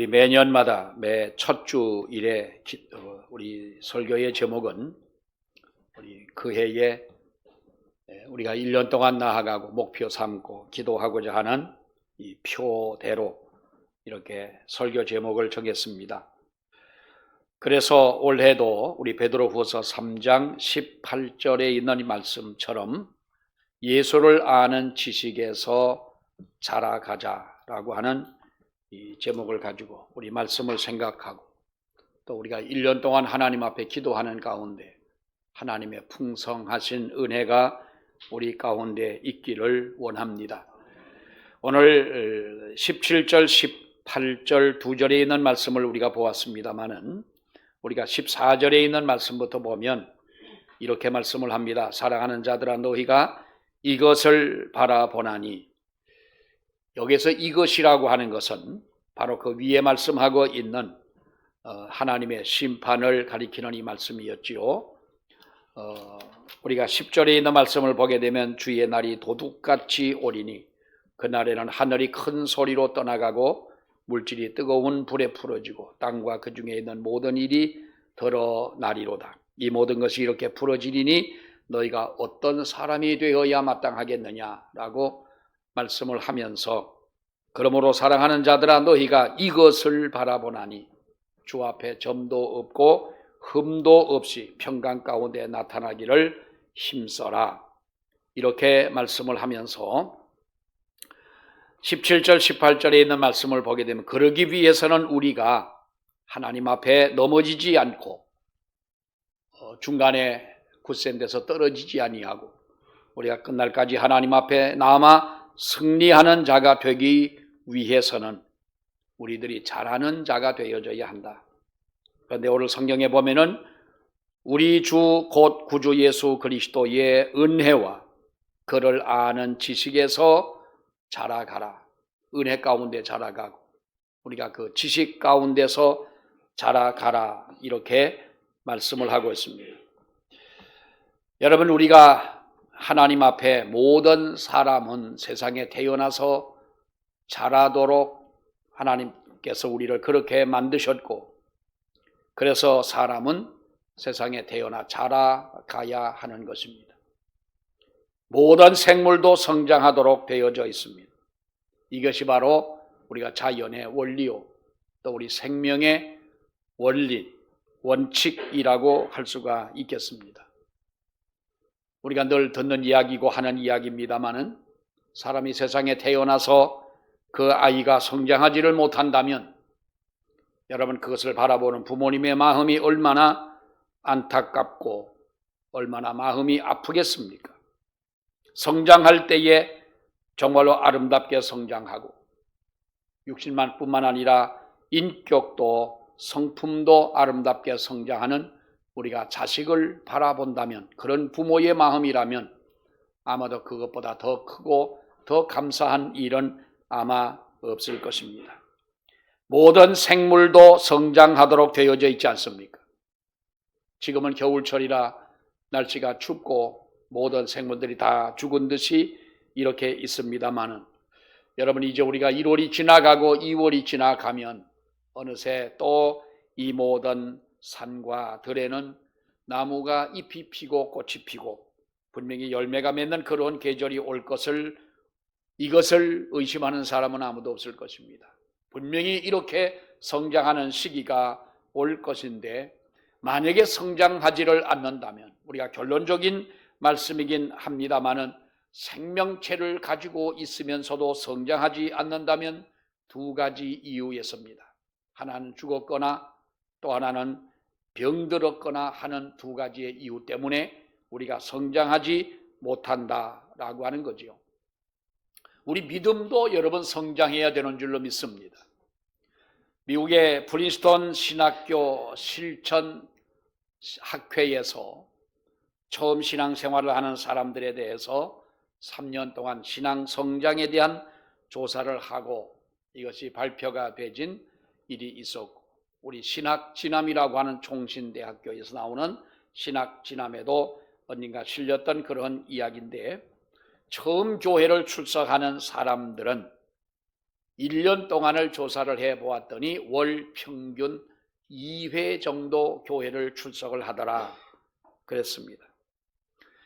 우리 매년마다 매 첫 주일에 우리 설교의 제목은 우리 그 해에 우리가 1년 동안 나아가고 목표 삼고 기도하고자 하는 이 표대로 이렇게 설교 제목을 정했습니다. 그래서 올해도 우리 베드로후서 3장 18절에 있는 이 말씀처럼 예수를 아는 지식에서 자라가자라고 하는 이 제목을 가지고 우리 말씀을 생각하고 또 우리가 1년 동안 하나님 앞에 기도하는 가운데 하나님의 풍성하신 은혜가 우리 가운데 있기를 원합니다. 오늘 17절, 18절 두 절에 있는 말씀을 우리가 보았습니다마는 우리가 14절에 있는 말씀부터 보면 이렇게 말씀을 합니다. 사랑하는 자들아 너희가 이것을 바라보나니, 여기서 이것이라고 하는 것은 바로 그 위에 말씀하고 있는 하나님의 심판을 가리키는 이 말씀이었지요. 우리가 10절에 있는 말씀을 보게 되면 주의 날이 도둑같이 오리니 그날에는 하늘이 큰 소리로 떠나가고 물질이 뜨거운 불에 풀어지고 땅과 그 중에 있는 모든 일이 드러나리로다. 이 모든 것이 이렇게 풀어지리니 너희가 어떤 사람이 되어야 마땅하겠느냐라고 말씀을 하면서, 그러므로 사랑하는 자들아 너희가 이것을 바라보나니 주 앞에 점도 없고 흠도 없이 평강 가운데 나타나기를 힘써라, 이렇게 말씀을 하면서 17절 18절에 있는 말씀을 보게 되면 그러기 위해서는 우리가 하나님 앞에 넘어지지 않고 중간에 굳센 데서 떨어지지 아니하고 우리가 끝날까지 하나님 앞에 남아 승리하는 자가 되기 위해서는 우리들이 잘하는 자가 되어져야 한다. 그런데 오늘 성경에 보면은 우리 주 곧 구주 예수 그리스도의 은혜와 그를 아는 지식에서 자라가라. 은혜 가운데 자라가고 우리가 그 지식 가운데서 자라가라, 이렇게 말씀을 하고 있습니다. 여러분, 우리가 하나님 앞에 모든 사람은 세상에 태어나서 자라도록 하나님께서 우리를 그렇게 만드셨고, 그래서 사람은 세상에 태어나 자라가야 하는 것입니다. 모든 생물도 성장하도록 되어져 있습니다. 이것이 바로 우리가 자연의 원리요, 또 우리 생명의 원리, 원칙이라고 할 수가 있겠습니다. 우리가 늘 듣는 이야기고 하는 이야기입니다마는 사람이 세상에 태어나서 그 아이가 성장하지를 못한다면 여러분, 그것을 바라보는 부모님의 마음이 얼마나 안타깝고 얼마나 마음이 아프겠습니까? 성장할 때에 정말로 아름답게 성장하고 육신만 뿐만 아니라 인격도 성품도 아름답게 성장하는 우리가 자식을 바라본다면, 그런 부모의 마음이라면 아마도 그것보다 더 크고 더 감사한 일은 아마 없을 것입니다. 모든 생물도 성장하도록 되어져 있지 않습니까? 지금은 겨울철이라 날씨가 춥고 모든 생물들이 다 죽은 듯이 이렇게 있습니다마는 여러분, 이제 우리가 1월이 지나가고 2월이 지나가면 어느새 또 이 모든 산과 들에는 나무가 잎이 피고 꽃이 피고 분명히 열매가 맺는 그런 계절이 올 것을, 이것을 의심하는 사람은 아무도 없을 것입니다. 분명히 이렇게 성장하는 시기가 올 것인데, 만약에 성장하지를 않는다면, 우리가 결론적인 말씀이긴 합니다마는 생명체를 가지고 있으면서도 성장하지 않는다면 두 가지 이유에서입니다. 하나는 죽었거나 또 하나는 병들었거나 하는 두 가지의 이유 때문에 우리가 성장하지 못한다라고 하는 거지요. 우리 믿음도 여러분 성장해야 되는 줄로 믿습니다. 미국의 프린스턴 신학교 실천 학회에서 처음 신앙생활을 하는 사람들에 대해서 3년 동안 신앙 성장에 대한 조사를 하고 이것이 발표가 되진 일이 있었고, 우리 신학진암이라고 하는 총신대학교에서 나오는 신학진암에도 언젠가 실렸던 그런 이야기인데, 처음 교회를 출석하는 사람들은 1년 동안을 조사를 해보았더니 월 평균 2회 정도 교회를 출석을 하더라 그랬습니다.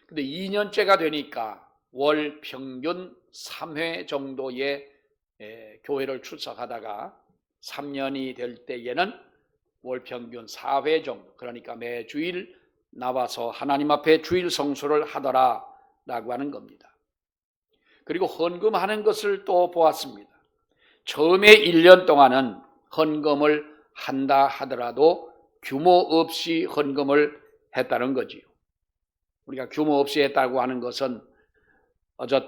근데 2년째가 되니까 월 평균 3회 정도의 교회를 출석하다가 3년이 될 때에는 월 평균 4회 정도, 그러니까 매주일 나와서 하나님 앞에 주일 성수를 하더라 라고 하는 겁니다. 그리고 헌금하는 것을 또 보았습니다. 처음에 1년 동안은 헌금을 한다 하더라도 규모 없이 헌금을 했다는 거지요. 우리가 규모 없이 했다고 하는 것은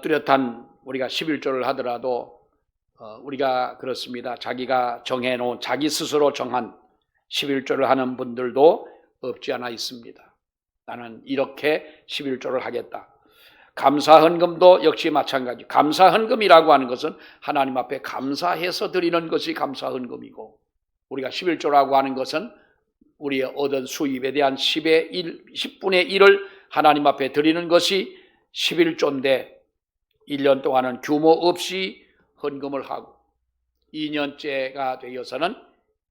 뚜렷한 우리가 11조를 하더라도 우리가 그렇습니다. 자기가 정해놓은 자기 스스로 정한 11조를 하는 분들도 없지 않아 있습니다. 나는 이렇게 11조를 하겠다. 감사헌금도 역시 마찬가지. 감사헌금이라고 하는 것은 하나님 앞에 감사해서 드리는 것이 감사헌금이고, 우리가 11조라고 하는 것은 우리의 얻은 수입에 대한 10분의 1을 하나님 앞에 드리는 것이 11조인데 1년 동안은 규모 없이 헌금을 하고 2년째가 되어서는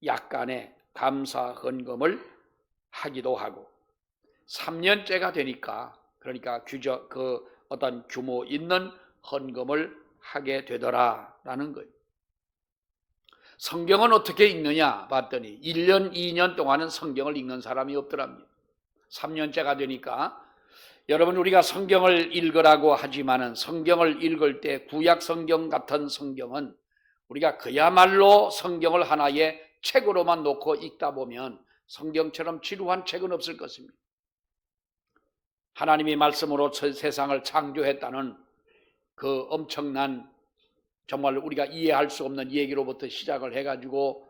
약간의 감사 헌금을 하기도 하고 3년째가 되니까 그러니까 어떤 규모 있는 헌금을 하게 되더라라는 거예요. 성경은 어떻게 읽느냐 봤더니 1년, 2년 동안은 성경을 읽는 사람이 없더랍니다. 3년째가 되니까 여러분, 우리가 성경을 읽으라고 하지만은 성경을 읽을 때 구약 성경 같은 성경은 우리가 그야말로 성경을 하나의 책으로만 놓고 읽다 보면 성경처럼 지루한 책은 없을 것입니다. 하나님이 말씀으로 세상을 창조했다는 그 엄청난, 정말 우리가 이해할 수 없는 얘기로부터 시작을 해가지고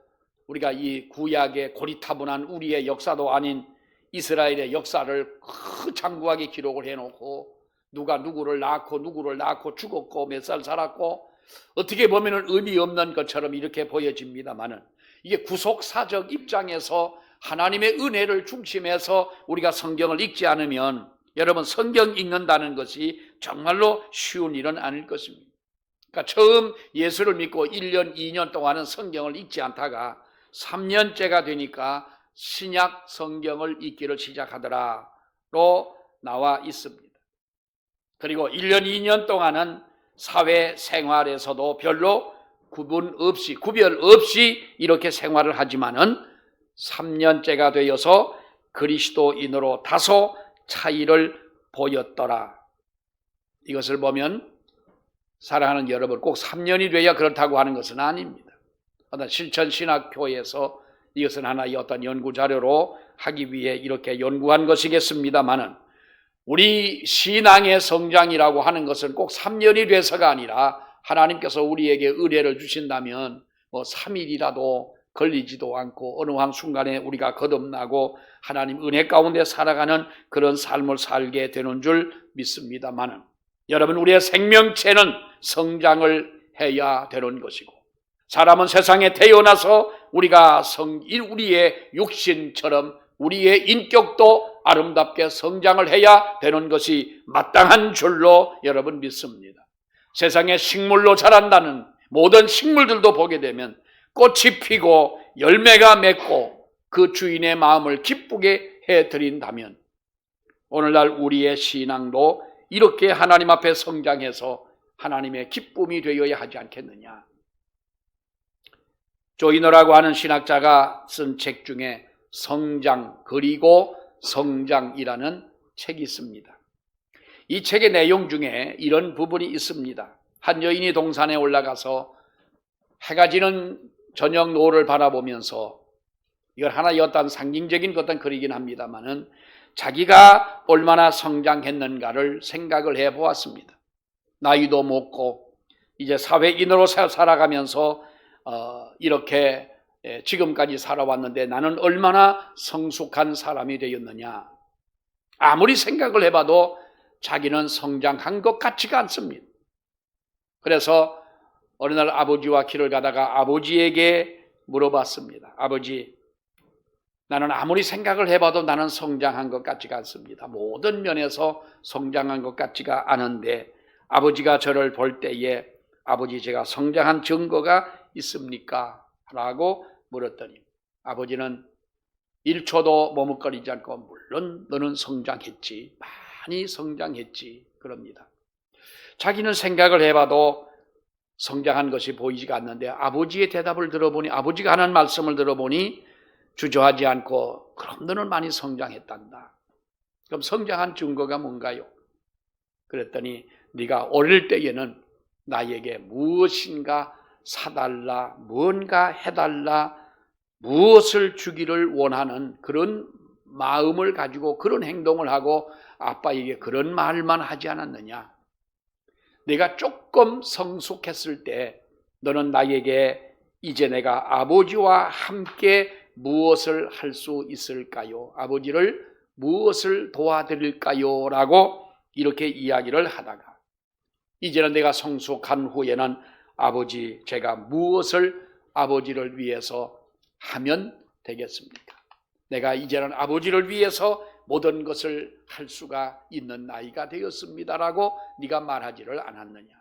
우리가 이 구약의 고리타분한 우리의 역사도 아닌 이스라엘의 역사를 장구하게 기록을 해놓고 누가 누구를 낳고 죽었고 몇 살 살았고 어떻게 보면 의미 없는 것처럼 이렇게 보여집니다만은 이게 구속사적 입장에서 하나님의 은혜를 중심해서 우리가 성경을 읽지 않으면 여러분, 성경 읽는다는 것이 정말로 쉬운 일은 아닐 것입니다. 그러니까 처음 예수를 믿고 1년, 2년 동안은 성경을 읽지 않다가 3년째가 되니까 신약 성경을 읽기를 시작하더라로 나와 있습니다. 그리고 1년, 2년 동안은 사회생활에서도 별로 구별 없이 이렇게 생활을 하지만은 3년째가 되어서 그리스도인으로 다소 차이를 보였더라. 이것을 보면 사랑하는 여러분, 꼭 3년이 돼야 그렇다고 하는 것은 아닙니다. 어떤 실천신학교에서 이것은 하나의 어떤 연구자료로 하기 위해 이렇게 연구한 것이겠습니다만은 우리 신앙의 성장이라고 하는 것은 꼭 3년이 돼서가 아니라 하나님께서 우리에게 은혜를 주신다면 3일이라도 걸리지도 않고 어느 한순간에 우리가 거듭나고 하나님 은혜 가운데 살아가는 그런 삶을 살게 되는 줄 믿습니다만은 여러분, 우리의 생명체는 성장을 해야 되는 것이고 사람은 세상에 태어나서 우리의 육신처럼 우리의 인격도 아름답게 성장을 해야 되는 것이 마땅한 줄로 여러분 믿습니다. 세상에 식물로 자란다는 모든 식물들도 보게 되면 꽃이 피고 열매가 맺고 그 주인의 마음을 기쁘게 해드린다면 오늘날 우리의 신앙도 이렇게 하나님 앞에 성장해서 하나님의 기쁨이 되어야 하지 않겠느냐. 조이너라고 하는 신학자가 쓴 책 중에 성장 그리고 성장이라는 책이 있습니다. 이 책의 내용 중에 이런 부분이 있습니다. 한 여인이 동산에 올라가서 해가 지는 저녁 노을을 바라보면서, 이건 하나의 어떤 상징적인 어떤 글이긴 합니다만은 자기가 얼마나 성장했는가를 생각을 해보았습니다. 나이도 먹고 이제 사회인으로 살아가면서 이렇게 지금까지 살아왔는데 나는 얼마나 성숙한 사람이 되었느냐. 아무리 생각을 해봐도 자기는 성장한 것 같지가 않습니다. 그래서 어느 날 아버지와 길을 가다가 아버지에게 물어봤습니다. 아버지, 나는 아무리 생각을 해봐도 나는 성장한 것 같지가 않습니다. 모든 면에서 성장한 것 같지가 않은데 아버지가 저를 볼 때에 아버지 제가 성장한 증거가 있습니까? 라고 물었더니 아버지는 1초도 머뭇거리지 않고 물론 너는 성장했지. 많이 성장했지. 그럽니다. 자기는 생각을 해봐도 성장한 것이 보이지가 않는데 아버지의 대답을 들어보니 아버지가 하는 말씀을 들어보니 주저하지 않고 그럼 너는 많이 성장했단다. 그럼 성장한 증거가 뭔가요? 그랬더니 네가 어릴 때에는 나에게 무엇인가 사달라, 뭔가 해달라, 무엇을 주기를 원하는 그런 마음을 가지고 그런 행동을 하고 아빠에게 그런 말만 하지 않았느냐. 내가 조금 성숙했을 때 너는 나에게 이제 내가 아버지와 함께 무엇을 할 수 있을까요? 아버지를 무엇을 도와드릴까요? 라고 이렇게 이야기를 하다가 이제는 내가 성숙한 후에는 아버지 제가 무엇을 아버지를 위해서 하면 되겠습니까? 내가 이제는 아버지를 위해서 모든 것을 할 수가 있는 나이가 되었습니다라고 네가 말하지를 않았느냐.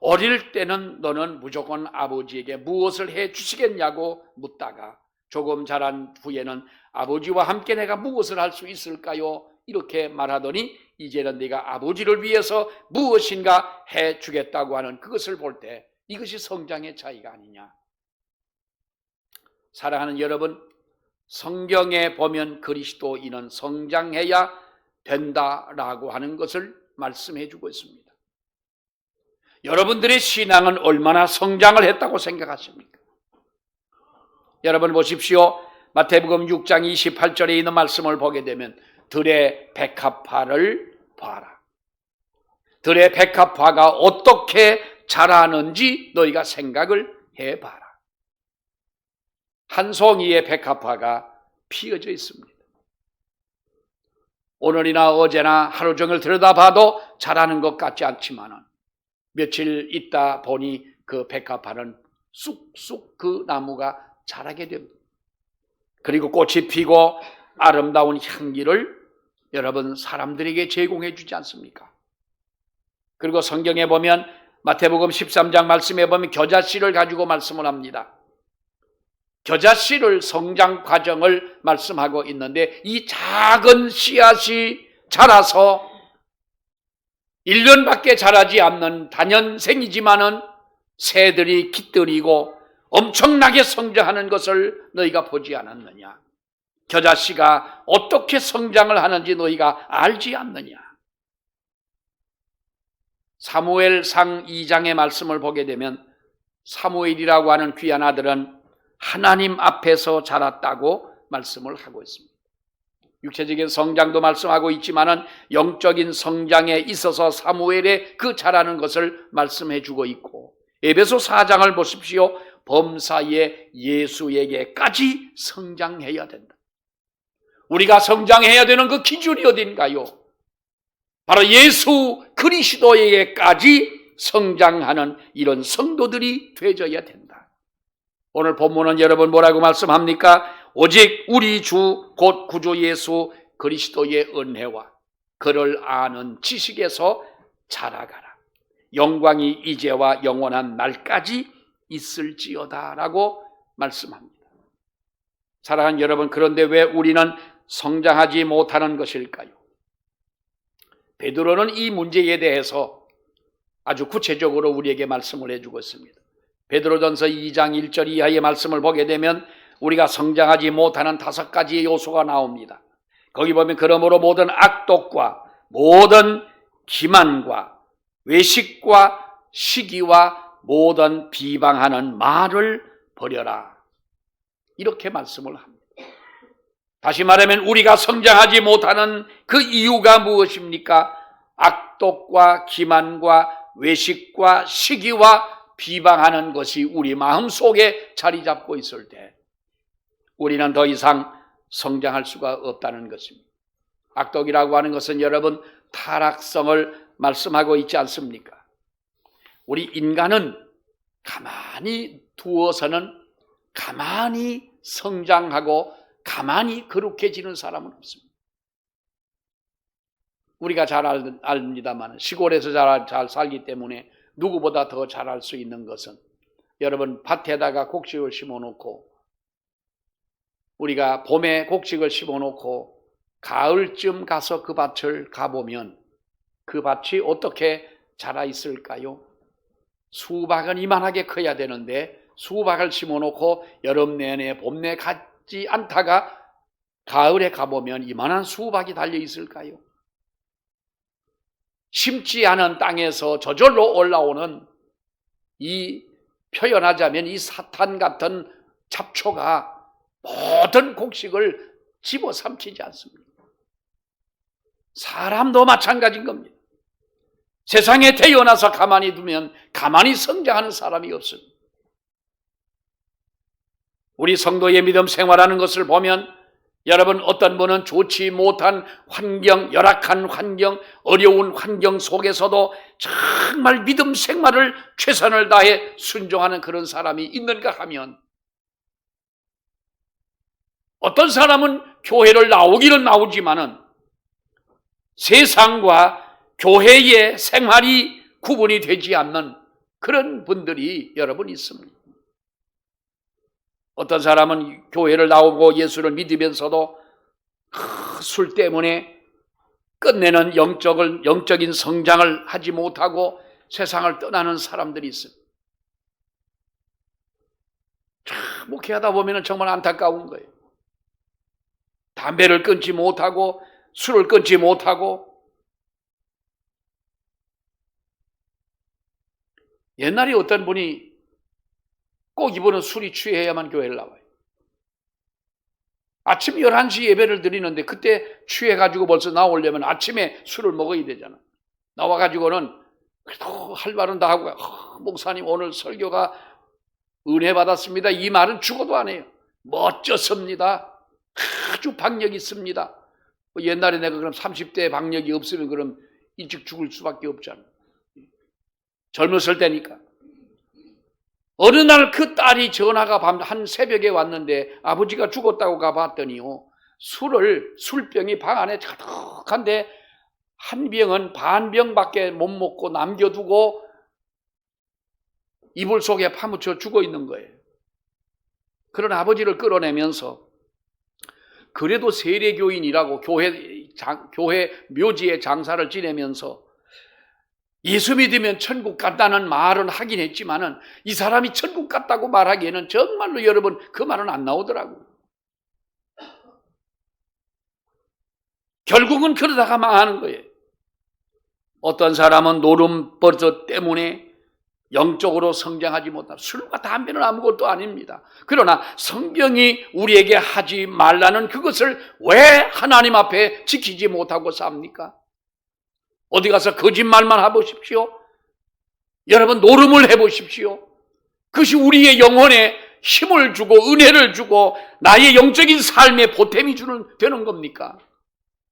어릴 때는 너는 무조건 아버지에게 무엇을 해 주시겠냐고 묻다가 조금 자란 후에는 아버지와 함께 내가 무엇을 할 수 있을까요? 이렇게 말하더니 이제는 네가 아버지를 위해서 무엇인가 해 주겠다고 하는 그것을 볼 때 이것이 성장의 차이가 아니냐. 사랑하는 여러분, 성경에 보면 그리스도인은 성장해야 된다라고 하는 것을 말씀해 주고 있습니다. 여러분들의 신앙은 얼마나 성장을 했다고 생각하십니까? 여러분 보십시오. 마태복음 6장 28절에 있는 말씀을 보게 되면 들의 백합화를 봐라. 들의 백합화가 어떻게 자라는지 너희가 생각을 해봐라. 한 송이의 백합화가 피어져 있습니다. 오늘이나 어제나 하루 종일 들여다봐도 자라는 것 같지 않지만 며칠 있다 보니 그 백합화는 쑥쑥 그 나무가 자라게 됩니다. 그리고 꽃이 피고 아름다운 향기를 여러분 사람들에게 제공해 주지 않습니까? 그리고 성경에 보면 마태복음 13장 말씀에 보면 겨자씨를 가지고 말씀을 합니다. 겨자씨를 성장 과정을 말씀하고 있는데 이 작은 씨앗이 자라서 1년밖에 자라지 않는 단연생이지만은 새들이 깃들이고 엄청나게 성장하는 것을 너희가 보지 않았느냐? 겨자씨가 어떻게 성장을 하는지 너희가 알지 않느냐? 사무엘상 2장의 말씀을 보게 되면 사무엘이라고 하는 귀한 아들은 하나님 앞에서 자랐다고 말씀을 하고 있습니다. 육체적인 성장도 말씀하고 있지만은 영적인 성장에 있어서 사무엘의 그 자라는 것을 말씀해 주고 있고 에베소 4장을 보십시오. 범사의 예수에게까지 성장해야 된다. 우리가 성장해야 되는 그 기준이 어딘가요? 바로 예수 그리스도에게까지 성장하는 이런 성도들이 되어야 된다. 오늘 본문은 여러분 뭐라고 말씀합니까? 오직 우리 주 곧 구주 예수 그리스도의 은혜와 그를 아는 지식에서 자라가라. 영광이 이제와 영원한 날까지 있을지어다 라고 말씀합니다. 사랑하는 여러분, 그런데 왜 우리는 성장하지 못하는 것일까요? 베드로는 이 문제에 대해서 아주 구체적으로 우리에게 말씀을 해주고 있습니다. 베드로전서 2장 1절 이하의 말씀을 보게 되면 우리가 성장하지 못하는 5가지의 요소가 나옵니다. 거기 보면 그러므로 모든 악독과 모든 기만과 외식과 시기와 모든 비방하는 말을 버려라. 이렇게 말씀을 합니다. 다시 말하면 우리가 성장하지 못하는 그 이유가 무엇입니까? 악독과 기만과 외식과 시기와 비방하는 것이 우리 마음속에 자리 잡고 있을 때 우리는 더 이상 성장할 수가 없다는 것입니다. 악독이라고 하는 것은 여러분 타락성을 말씀하고 있지 않습니까? 우리 인간은 가만히 두어서는 가만히 성장하고 가만히 거룩해지는 사람은 없습니다. 우리가 잘 압니다만 시골에서 잘 살기 때문에 누구보다 더 잘할 수 있는 것은 여러분 밭에다가 곡식을 심어놓고 우리가 봄에 곡식을 심어놓고 가을쯤 가서 그 밭을 가보면 그 밭이 어떻게 자라 있을까요? 수박은 이만하게 커야 되는데 수박을 심어놓고 여름 내내 봄 내 가지 않다가 가을에 가보면 이만한 수박이 달려 있을까요? 심지 않은 땅에서 저절로 올라오는 이 표현하자면 이 사탄 같은 잡초가 모든 곡식을 집어삼키지 않습니다. 사람도 마찬가지인 겁니다. 세상에 태어나서 가만히 두면 가만히 성장하는 사람이 없습니다. 우리 성도의 믿음 생활하는 것을 보면 여러분 어떤 분은 좋지 못한 환경, 열악한 환경, 어려운 환경 속에서도 정말 믿음 생활을 최선을 다해 순종하는 그런 사람이 있는가 하면 어떤 사람은 교회를 나오기는 나오지만은 세상과 교회의 생활이 구분이 되지 않는 그런 분들이 여러분 있습니다. 어떤 사람은 교회를 나오고 예수를 믿으면서도 술 때문에 끝내는 영적인 성장을 하지 못하고 세상을 떠나는 사람들이 있습니다. 참 목회하다 보면 정말 안타까운 거예요. 담배를 끊지 못하고 술을 끊지 못하고 옛날에 어떤 분이 꼭 이분은 술이 취해야만 교회를 나와요. 아침 11시 예배를 드리는데 그때 취해가지고 벌써 나오려면 아침에 술을 먹어야 되잖아. 나와가지고는 그래도 할 말은 다 하고 목사님 오늘 설교가 은혜 받았습니다. 이 말은 죽어도 안 해요. 멋졌습니다. 아주 박력 있습니다. 옛날에 내가 그럼 30대 박력이 없으면 그럼 일찍 죽을 수밖에 없잖아. 젊었을 때니까. 어느 날 그 딸이 전화가 한 새벽에 왔는데 아버지가 죽었다고 가봤더니요. 술병이 방 안에 가득한데 한 병은 반 병밖에 못 먹고 남겨두고 이불 속에 파묻혀 죽어 있는 거예요. 그런 아버지를 끌어내면서 그래도 세례교인이라고 교회 묘지에 장사를 지내면서 예수 믿으면 천국 간다는 말은 하긴 했지만은 이 사람이 천국 갔다고 말하기에는 정말로 여러분 그 말은 안 나오더라고요. 결국은 그러다가 망하는 거예요. 어떤 사람은 노름버섯 때문에 영적으로 성장하지 못하고 술과 담배는 아무것도 아닙니다. 그러나 성경이 우리에게 하지 말라는 그것을 왜 하나님 앞에 지키지 못하고 삽니까? 어디 가서 거짓말만 해보십시오. 여러분 노름을 해보십시오. 그것이 우리의 영혼에 힘을 주고 은혜를 주고 나의 영적인 삶에 보탬이 되는 겁니까?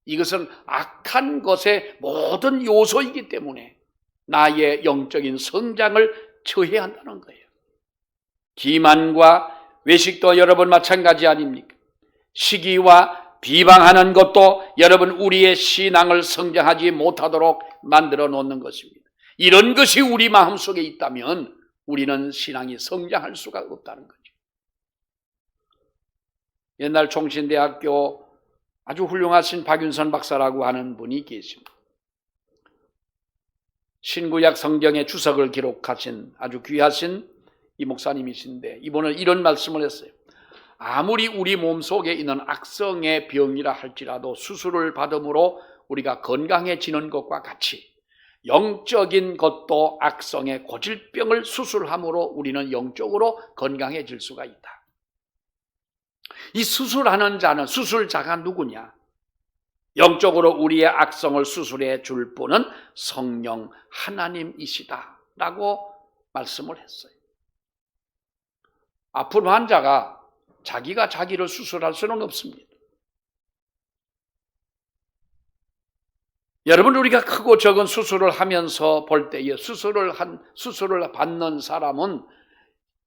이것은 악한 것의 모든 요소이기 때문에 나의 영적인 성장을 저해한다는 거예요. 기만과 외식도 여러분 마찬가지 아닙니까? 시기와 비방하는 것도 여러분 우리의 신앙을 성장하지 못하도록 만들어 놓는 것입니다. 이런 것이 우리 마음속에 있다면 우리는 신앙이 성장할 수가 없다는 거죠. 옛날 총신대학교 아주 훌륭하신 박윤선 박사라고 하는 분이 계십니다. 신구약 성경의 주석을 기록하신 아주 귀하신 이 목사님이신데 이분은 이런 말씀을 했어요. 아무리 우리 몸속에 있는 악성의 병이라 할지라도 수술을 받음으로 우리가 건강해지는 것과 같이 영적인 것도 악성의 고질병을 수술함으로 우리는 영적으로 건강해질 수가 있다. 이 수술하는 자는 수술자가 누구냐? 영적으로 우리의 악성을 수술해 줄 분은 성령 하나님이시다 라고 말씀을 했어요. 아픈 환자가 자기가 자기를 수술할 수는 없습니다. 여러분 우리가 크고 적은 수술을 하면서 볼 때에 수술을 받는 사람은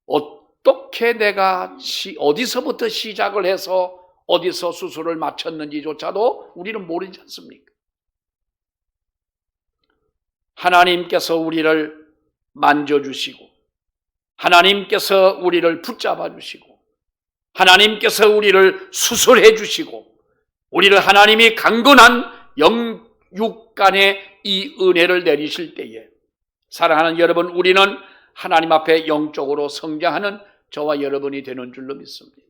어떻게 내가 어디서부터 시작을 해서 어디서 수술을 마쳤는지조차도 우리는 모르지 않습니까? 하나님께서 우리를 만져주시고 하나님께서 우리를 붙잡아 주시고 하나님께서 우리를 수술해 주시고 우리를 하나님이 강건한 영육간의 이 은혜를 내리실 때에 사랑하는 여러분, 우리는 하나님 앞에 영적으로 성장하는 저와 여러분이 되는 줄로 믿습니다.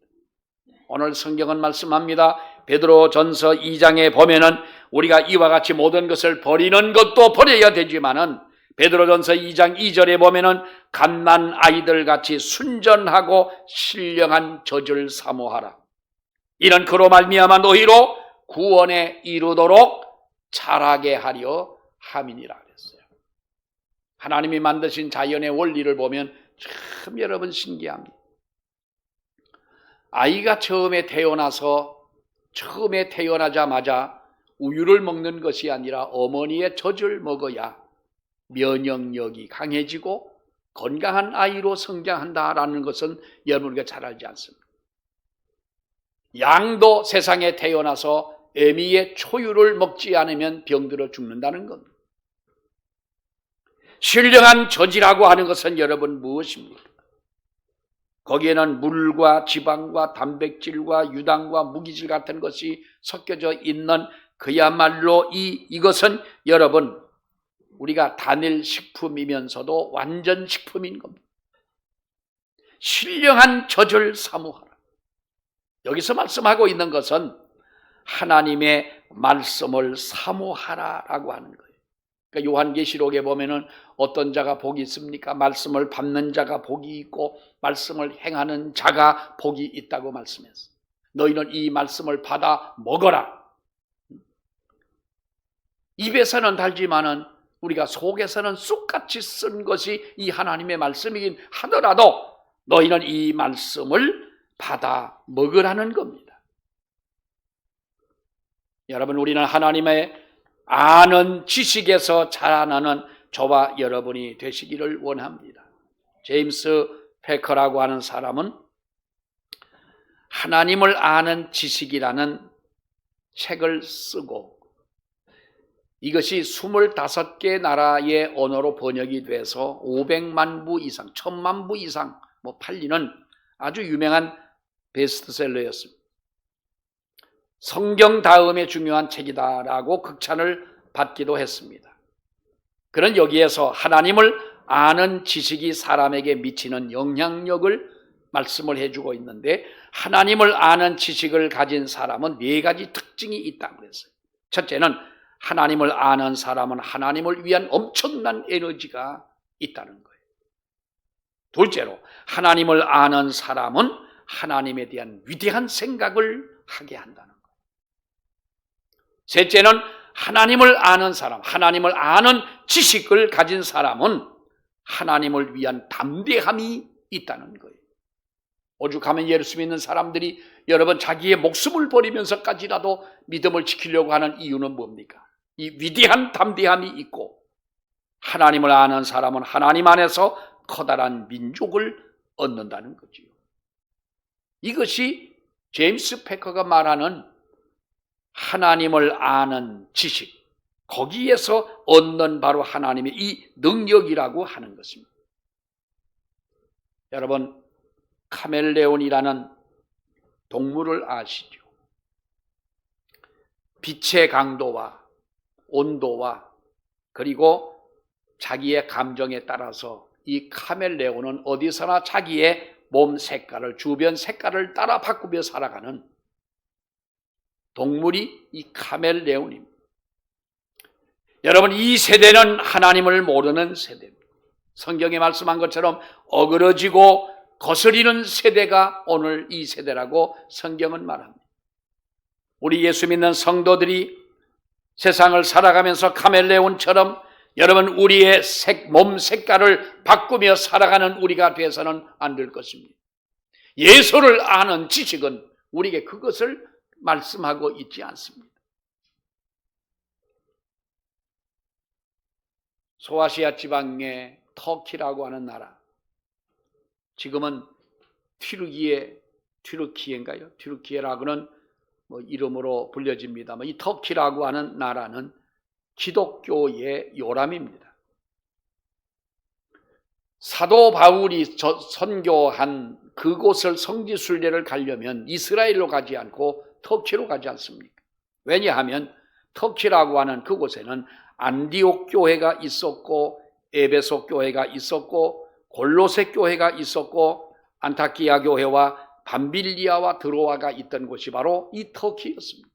오늘 성경은 말씀합니다. 베드로전서 2장에 보면은 우리가 이와 같이 모든 것을 버리는 것도 버려야 되지만은 베드로전서 2장 2절에 보면은 갓난 아이들 같이 순전하고 신령한 젖을 사모하라. 이는 그로 말미암아 너희로 구원에 이르도록 자라게 하려 함이니라 그랬어요. 하나님이 만드신 자연의 원리를 보면 참 여러분 신기합니다. 아이가 처음에 태어나자마자 우유를 먹는 것이 아니라 어머니의 젖을 먹어야 면역력이 강해지고 건강한 아이로 성장한다라는 것은 여러분과 잘 알지 않습니까? 양도 세상에 태어나서 애미의 초유를 먹지 않으면 병들어 죽는다는 겁니다. 신령한 젖이라고 하는 것은 여러분 무엇입니까? 거기에는 물과 지방과 단백질과 유당과 무기질 같은 것이 섞여져 있는 그야말로 이것은 여러분 우리가 단일 식품이면서도 완전 식품인 겁니다. 신령한 젖을 사모하라. 여기서 말씀하고 있는 것은 하나님의 말씀을 사모하라라고 하는 거예요. 그러니까 요한계시록에 보면은 어떤 자가 복이 있습니까? 말씀을 받는 자가 복이 있고 말씀을 행하는 자가 복이 있다고 말씀했어요. 너희는 이 말씀을 받아 먹어라. 입에서는 달지만은 우리가 속에서는 쑥같이 쓴 것이 이 하나님의 말씀이긴 하더라도 너희는 이 말씀을 받아 먹으라는 겁니다. 여러분, 우리는 하나님의 아는 지식에서 자라나는 저와 여러분이 되시기를 원합니다. 제임스 패커라고 하는 사람은 하나님을 아는 지식이라는 책을 쓰고 이것이 25개 나라의 언어로 번역이 돼서 500만 부 이상, 1000만 부 이상 팔리는 아주 유명한 베스트셀러였습니다. 성경 다음에 중요한 책이다라고 극찬을 받기도 했습니다. 그는 여기에서 하나님을 아는 지식이 사람에게 미치는 영향력을 말씀을 해주고 있는데 하나님을 아는 지식을 가진 사람은 4가지 특징이 있다고 그랬어요. 첫째는 하나님을 아는 사람은 하나님을 위한 엄청난 에너지가 있다는 거예요. 둘째로 하나님을 아는 사람은 하나님에 대한 위대한 생각을 하게 한다는 거예요. 셋째는 하나님을 아는 사람, 하나님을 아는 지식을 가진 사람은 하나님을 위한 담대함이 있다는 거예요. 오죽하면 예수 믿는 사람들이 여러분 자기의 목숨을 버리면서까지라도 믿음을 지키려고 하는 이유는 뭡니까? 이 위대한 담대함이 있고 하나님을 아는 사람은 하나님 안에서 커다란 민족을 얻는다는 거지요. 이것이 제임스 패커가 말하는 하나님을 아는 지식, 거기에서 얻는 바로 하나님의 이 능력이라고 하는 것입니다. 여러분, 카멜레온이라는 동물을 아시죠? 빛의 강도와 온도와 그리고 자기의 감정에 따라서 이 카멜레온은 어디서나 자기의 몸 색깔을, 주변 색깔을 따라 바꾸며 살아가는 동물이 이 카멜레온입니다. 여러분, 이 세대는 하나님을 모르는 세대입니다. 성경에 말씀한 것처럼 어그러지고 거스리는 세대가 오늘 이 세대라고 성경은 말합니다. 우리 예수 믿는 성도들이 세상을 살아가면서 카멜레온처럼 여러분 우리의 몸 색깔을 바꾸며 살아가는 우리가 돼서는 안 될 것입니다. 예수를 아는 지식은 우리에게 그것을 말씀하고 있지 않습니다. 소아시아 지방의 터키라고 하는 나라, 지금은 튀르키예인가요? 튀르키예라고는 이름으로 불려집니다만 이 터키라고 하는 나라는 기독교의 요람입니다. 사도 바울이 선교한 그곳을 성지순례를 가려면 이스라엘로 가지 않고 터키로 가지 않습니까? 왜냐하면 터키라고 하는 그곳에는 안디옥 교회가 있었고 에베소 교회가 있었고 골로새 교회가 있었고 안타키아 교회와 밤빌리아와 드로아가 있던 곳이 바로 이 터키였습니다.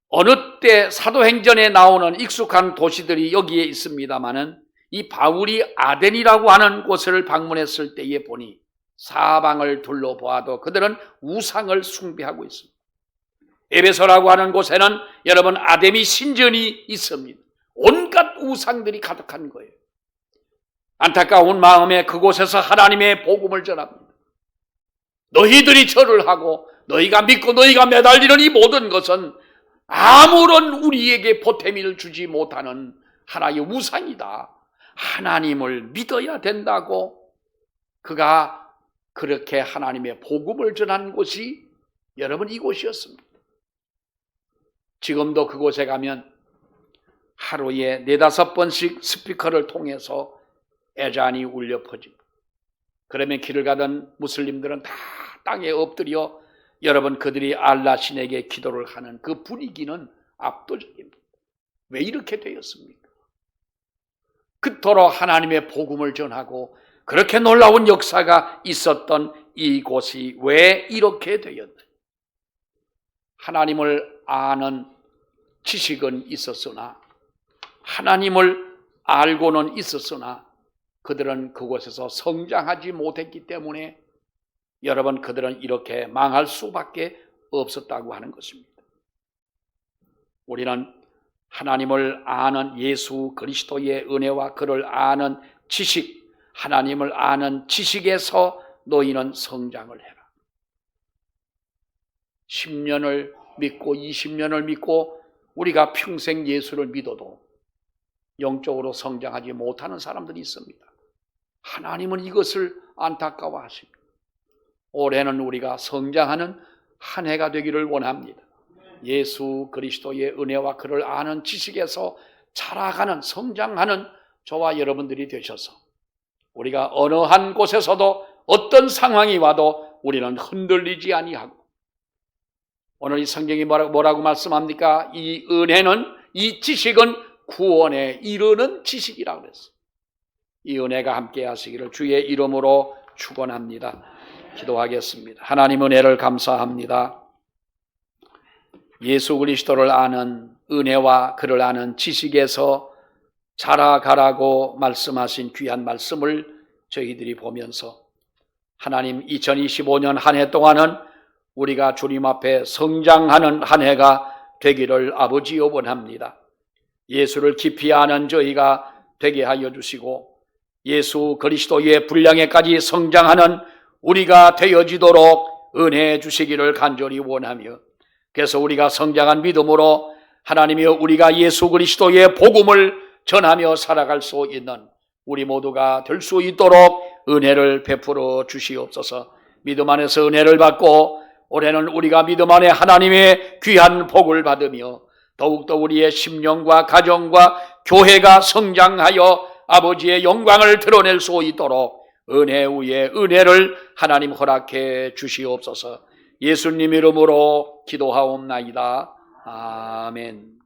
어느 때 사도행전에 나오는 익숙한 도시들이 여기에 있습니다마는 이 바울이 아덴이라고 하는 곳을 방문했을 때에 보니 사방을 둘러보아도 그들은 우상을 숭배하고 있습니다. 에베소라고 하는 곳에는 여러분 아데미 신전이 있습니다. 온갖 우상들이 가득한 거예요. 안타까운 마음에 그곳에서 하나님의 복음을 전합니다. 너희들이 절을 하고 너희가 믿고 너희가 매달리는 이 모든 것은 아무런 우리에게 보탬을 주지 못하는 하나의 우상이다. 하나님을 믿어야 된다고 그가 그렇게 하나님의 복음을 전한 곳이 여러분 이곳이었습니다. 지금도 그곳에 가면 하루에 4-5번씩 스피커를 통해서 애잔이 울려 퍼집니다. 그러면 길을 가던 무슬림들은 다 땅에 엎드려 여러분 그들이 알라 신에게 기도를 하는 그 분위기는 압도적입니다. 왜 이렇게 되었습니까? 그토록 하나님의 복음을 전하고 그렇게 놀라운 역사가 있었던 이곳이 왜 이렇게 되었나? 하나님을 아는 지식은 있었으나 하나님을 알고는 있었으나 그들은 그곳에서 성장하지 못했기 때문에 여러분 그들은 이렇게 망할 수밖에 없었다고 하는 것입니다. 우리는 하나님을 아는 예수 그리스도의 은혜와 그를 아는 지식, 하나님을 아는 지식에서 너희는 성장을 해라. 10년을 믿고 20년을 믿고 우리가 평생 예수를 믿어도 영적으로 성장하지 못하는 사람들이 있습니다. 하나님은 이것을 안타까워하십니다. 올해는 우리가 성장하는 한 해가 되기를 원합니다. 예수 그리스도의 은혜와 그를 아는 지식에서 자라가는 성장하는 저와 여러분들이 되셔서 우리가 어느 한 곳에서도 어떤 상황이 와도 우리는 흔들리지 아니하고 오늘 이 성경이 뭐라고 말씀합니까? 이 은혜는 이 지식은 구원에 이르는 지식이라고 그랬어요. 이 은혜가 함께 하시기를 주의 이름으로 축원합니다. 기도하겠습니다. 하나님 은혜를 감사합니다. 예수 그리스도를 아는 은혜와 그를 아는 지식에서 자라가라고 말씀하신 귀한 말씀을 저희들이 보면서 하나님 2025년 한 해 동안은 우리가 주님 앞에 성장하는 한 해가 되기를 아버지여 원합니다. 예수를 깊이 아는 저희가 되게 하여 주시고 예수 그리스도의 분량에까지 성장하는 우리가 되어지도록 은혜 주시기를 간절히 원하며 그래서 우리가 성장한 믿음으로 하나님이여 우리가 예수 그리스도의 복음을 전하며 살아갈 수 있는 우리 모두가 될 수 있도록 은혜를 베풀어 주시옵소서. 믿음 안에서 은혜를 받고 올해는 우리가 믿음 안에 하나님의 귀한 복을 받으며 더욱더 우리의 심령과 가정과 교회가 성장하여 아버지의 영광을 드러낼 수 있도록 은혜 위에 은혜를 하나님 허락해 주시옵소서. 예수님 이름으로 기도하옵나이다. 아멘.